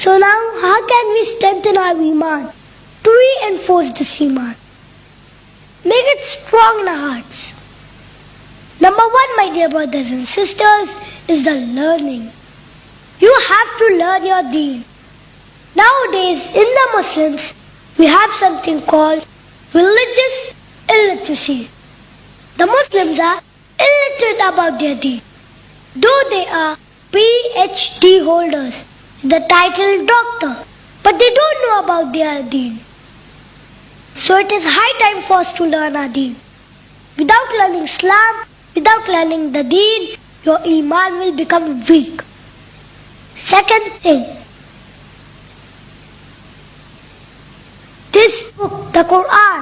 So now, how can we strengthen our Iman to reinforce this Iman? Make it strong in our hearts. Number one, my dear brothers and sisters, is the learning. You have to learn your deen. Nowadays, in the Muslims, we have something called religious illiteracy. The Muslims are illiterate about their deen. Though they are PhD holders, the title doctor, but they don't know about their deen. So it is high time for us to learn our deen. Without learning Islam, without learning the deen, your Iman will become weak. Second thing, this book, the Quran,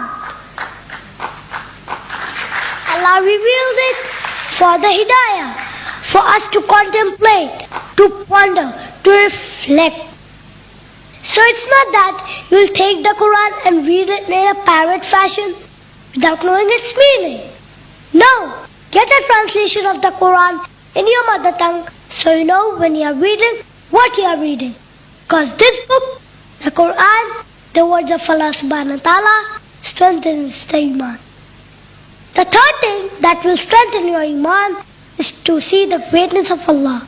Allah revealed it for the Hidayah, for us to contemplate, to ponder, to reflect. So it's not that you'll take the Quran and read it in a parrot fashion without knowing its meaning. No, get a translation of the Quran in your mother tongue so you know when you are reading what you are reading. Because this book, the Quran, the words of Allah subhanahu wa ta'ala, strengthens the Iman. The third thing that will strengthen your Iman is to see the greatness of Allah.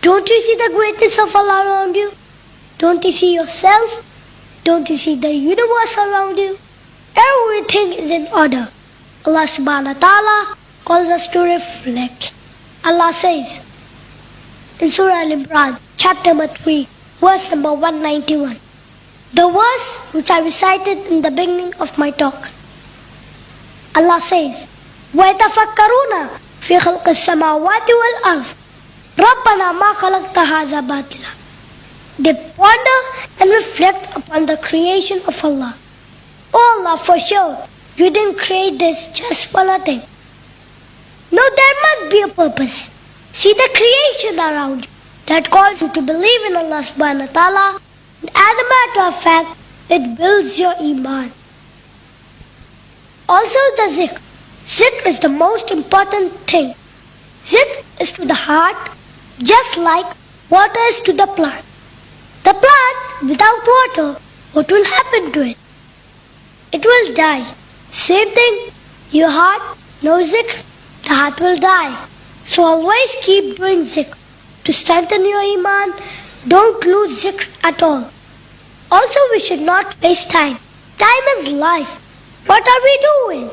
Don't you see the greatness of Allah around you? Don't you see yourself? Don't you see the universe around you? Everything is in order. Allah subhanahu wa ta'ala calls us to reflect. Allah says in Surah Al-Imran, chapter number 3, verse number 191. The verse which I recited in the beginning of my talk. Allah says, وَيَتَفَكَّرُونَ فِي خَلْقِ السَّمَاوَاتِ وَالْأَرْضِ رَبَّنَا مَا خَلَقْتَ هَذَا بَاطِلًا. They ponder and reflect upon the creation of Allah. Oh Allah, for sure, you didn't create this just for nothing. No, there must be a purpose. See the creation around you that calls you to believe in Allah subhanahu wa ta'ala. And as a matter of fact, it builds your Iman. Also the zikr. Zikr is the most important thing. Zikr is to the heart just like water is to the plant. The plant without water, what will happen to it? It will die. Same thing, your heart, no zikr, the heart will die. So always keep doing zikr. To strengthen your Iman, don't lose zikr at all. Also, we should not waste time. Time is life. What are we doing?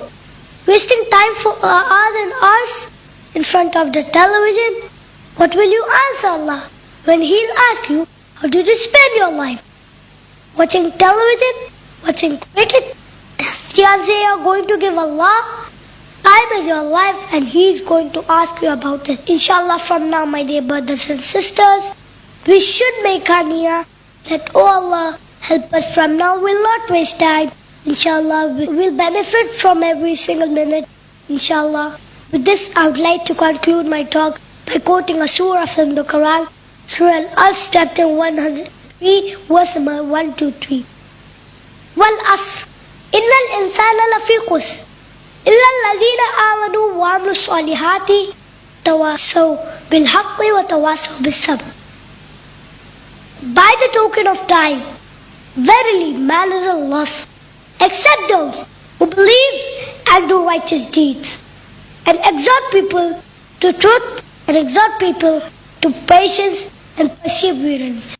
Wasting time for hours and hours in front of the television? What will you answer Allah when He'll ask you, how did you spend your life? Watching television? Watching cricket? That's the answer you're going to give Allah? Time is your life and He is going to ask you about it. Inshallah, from now, my dear brothers and sisters, we should make our niyyah that, oh Allah, help us from now, we'll not waste time. Inshallah, we'll benefit from every single minute. Inshallah. With this, I would like to conclude my talk by quoting a surah from the Quran, Surah Al-Asr, chapter 103, verse number 1 to 3. وَالْأَصْرِ إِنَّ الْإِنسَانَ لَفِي خُسْرٍ إِلَّا الَّذِينَ آمَنُوا وَعَمِلُوا الصَّالِحَاتِ تَوَاصَوْا بِالْحَقِّ وَتَوَاصَوْا بِالصَّبْرِ. By the token of time, verily man is a loss, except those who believe and do righteous deeds, and exhort people to truth and exhort people to patience and perseverance.